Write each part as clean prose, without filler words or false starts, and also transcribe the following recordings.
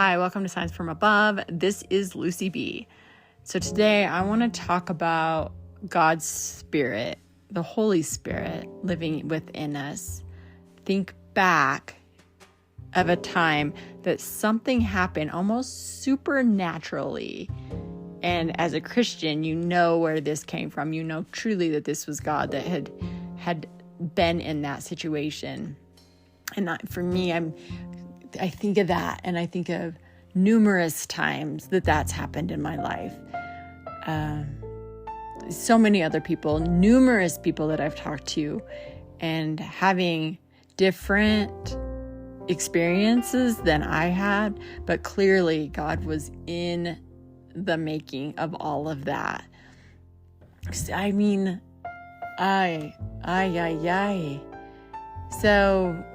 Hi, welcome to Signs from Above. This is Lucy B. So today I want to talk about God's Spirit, the Holy Spirit living within us. Think back of a time that something happened almost supernaturally. And as a Christian, you know where this came from. You know truly that this was God that had been in that situation. And for me, I think of that, and I think of numerous times that's happened in my life. So many other people, numerous people that I've talked to, and having different experiences than I had, but clearly God was in the making of all of that. I mean, So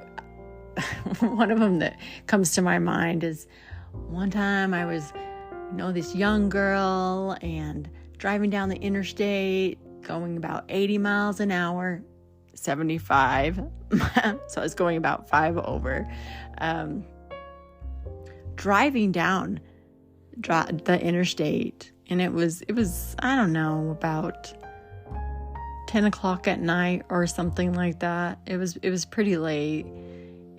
one of them that comes to my mind is one time I was, this young girl and driving down the interstate, going about 80 miles an hour, 75. So I was going about 5 over, driving down the interstate. And it was, I don't know, about 10 o'clock at night or something like that. It was pretty late.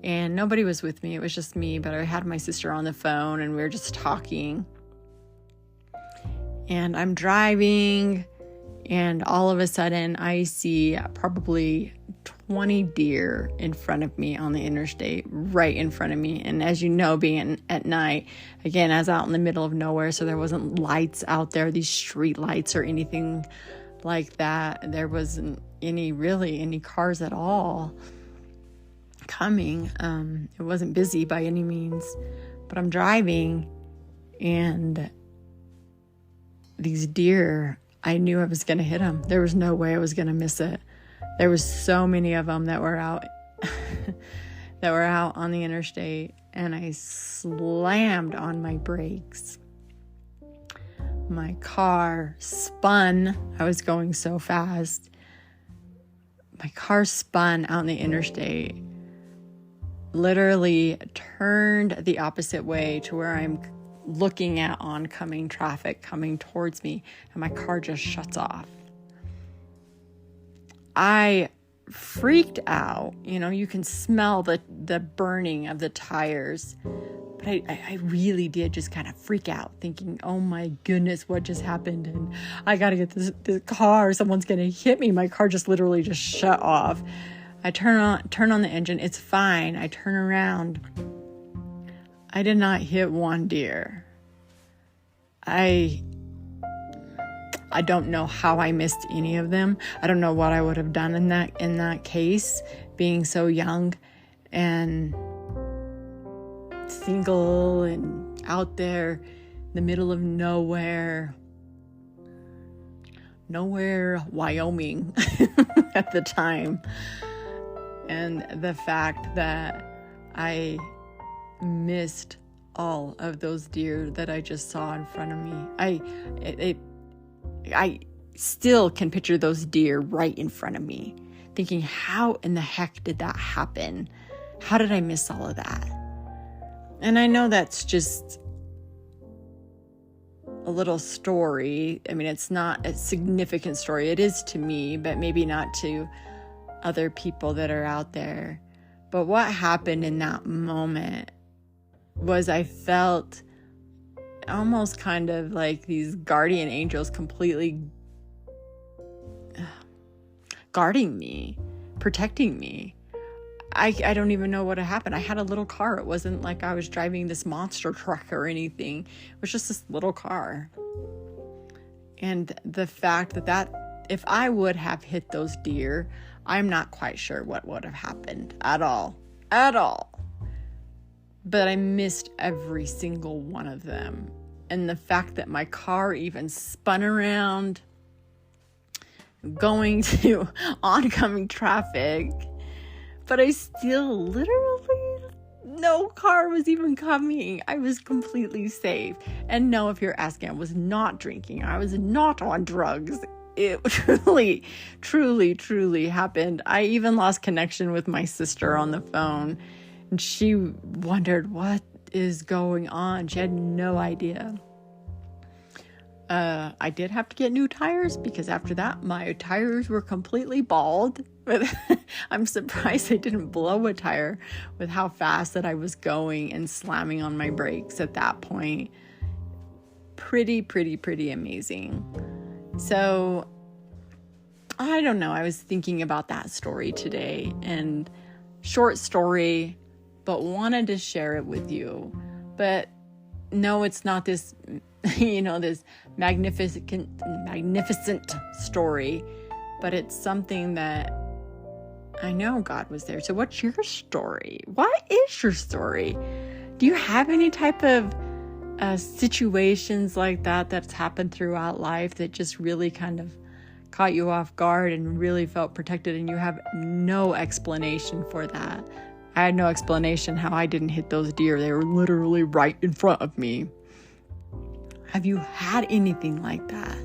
And nobody was with me. It was just me, but I had my sister on the phone and we were just talking. And I'm driving, and all of a sudden I see probably 20 deer in front of me on the interstate, right in front of me. And as you know, being at night, again, I was out in the middle of nowhere, so there wasn't lights out there, these street lights or anything like that. There wasn't any cars at all coming. It wasn't busy by any means, but I'm driving, and these deer, I knew I was going to hit them. There was no way I was going to miss it. There was so many of them that were out on the interstate, and I slammed on my brakes. My car spun. I was going so fast. My car spun out in the interstate, literally turned the opposite way to where I'm looking at oncoming traffic coming towards me, and my car just shuts off. I freaked out. You can smell the burning of the tires, but I really did just kind of freak out, thinking, oh my goodness, what just happened? And I got to get this car. Someone's going to hit me. My car just literally just shut off. I turn on the engine. It's fine. I turn around. I did not hit one deer. I don't know how I missed any of them. I don't know what I would have done in that case, being so young and single and out there in the middle of nowhere, Wyoming at the time. And the fact that I missed all of those deer that I just saw in front of me. I still can picture those deer right in front of me, thinking, how in the heck did that happen? How did I miss all of that? And I know that's just a little story. I mean, it's not a significant story. It is to me, but maybe not to other people that are out there. But what happened in that moment was I felt almost kind of like these guardian angels completely guarding me, protecting me. I don't even know what had happened. I had a little car. It wasn't like I was driving this monster truck or anything. It was just this little car. And the fact that if I would have hit those deer, I'm not quite sure what would have happened at all. But I missed every single one of them. And the fact that my car even spun around, going to oncoming traffic, but I still literally, no car was even coming. I was completely safe. And no, if you're asking, I was not drinking. I was not on drugs. It truly happened. I even lost connection with my sister on the phone. And she wondered, what is going on? She had no idea. I did have to get new tires because after that, my tires were completely bald. I'm surprised I didn't blow a tire with how fast that I was going and slamming on my brakes at that point. Pretty amazing. So, I don't know. I was thinking about that story today, and short story, but wanted to share it with you. But no, it's not this, this magnificent story, but it's something that I know God was there. So what's your story? What is your story? Do you have any type of situations like that that's happened throughout life that just really kind of caught you off guard and really felt protected, and you have no explanation for that? I had no explanation how I didn't hit those deer. They were literally right in front of me. Have you had anything like that?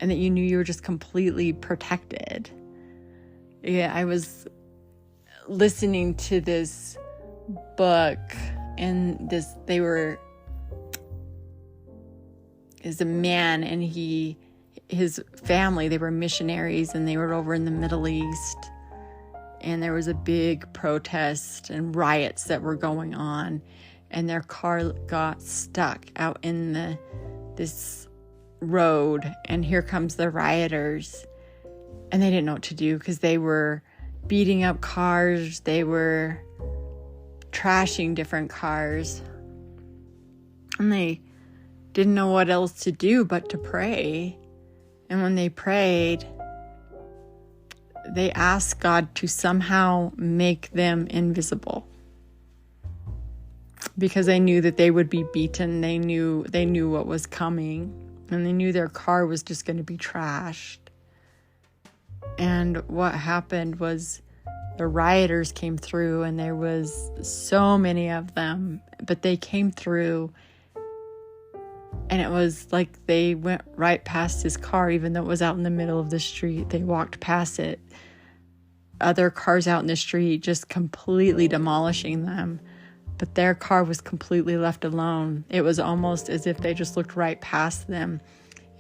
And that you knew you were just completely protected? Yeah, I was listening to this book, and is a man, and his family, they were missionaries, and they were over in the Middle East, and there was a big protest and riots that were going on, and their car got stuck out in this road, and here comes the rioters, and they didn't know what to do because they were beating up cars, they were trashing different cars, and they didn't know what else to do but to pray. And when they prayed, they asked God to somehow make them invisible, because they knew that they would be beaten. They knew what was coming, and they knew their car was just going to be trashed. And what happened was the rioters came through, and there was so many of them, but they came through, and it was like they went right past his car, even though it was out in the middle of the street. They walked past it. Other cars out in the street just completely demolishing them. But their car was completely left alone. It was almost as if they just looked right past them.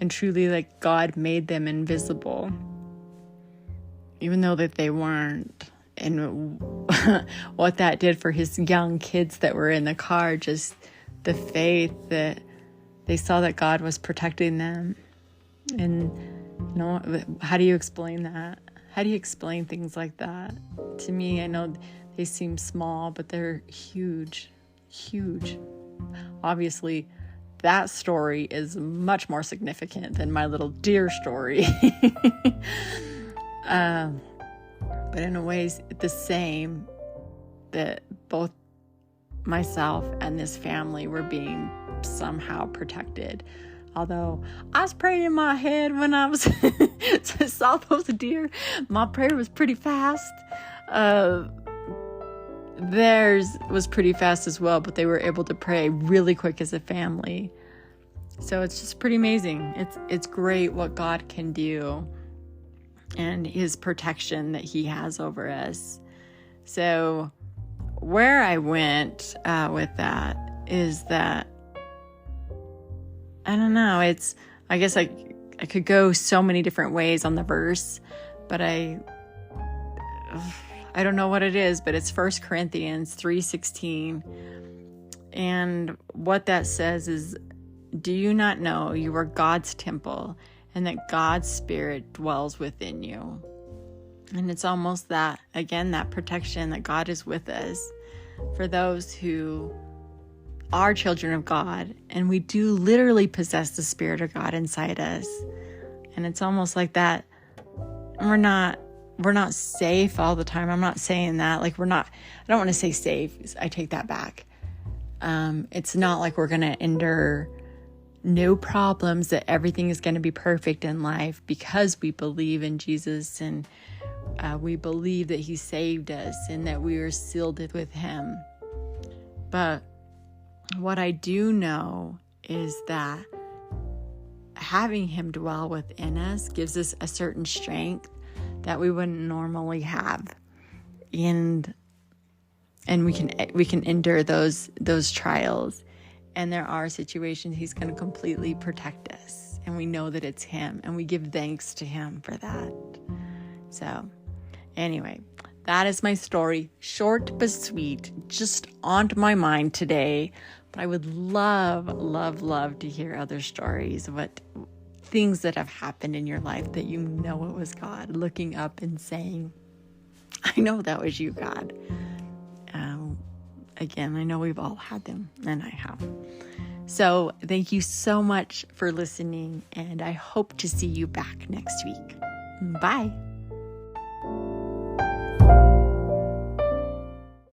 And truly, like, God made them invisible, even though that they weren't. And what that did for his young kids that were in the car, just the faith that they saw that God was protecting them. And, how do you explain that? How do you explain things like that? To me, I know they seem small, but they're huge. Obviously, that story is much more significant than my little deer story. But in a way, it's the same, that both myself and this family were being somehow protected. Although I was praying in my head when I saw those deer, my prayer was pretty fast. Theirs was pretty fast as well, but they were able to pray really quick as a family. So it's just pretty amazing. It's great what God can do and his protection that he has over us. So where I went with that is that, I don't know, I guess I could go so many different ways on the verse, but I don't know what it is, but it's 1 Corinthians 3:16. And what that says is, do you not know you are God's temple and that God's Spirit dwells within you? And it's almost that, again, that protection that God is with us for those who are children of God, and we do literally possess the Spirit of God inside us. And it's almost like that we're not safe all the time. I'm not saying that. I don't want to say safe. I take that back. It's not like we're going to endure no problems, that everything is going to be perfect in life, because we believe in Jesus, and we believe that he saved us and that we are sealed with him. But what I do know is that having him dwell within us gives us a certain strength that we wouldn't normally have. And and we can endure those trials. And there are situations he's going to completely protect us, and we know that it's him, and we give thanks to him for that. So anyway, that is my story. Short but sweet, just on my mind today. But I would love, love, love to hear other stories of what things that have happened in your life that you know it was God looking up and saying, I know that was you, God. Again, I know we've all had them, and I have. So thank you so much for listening, and I hope to see you back next week. Bye.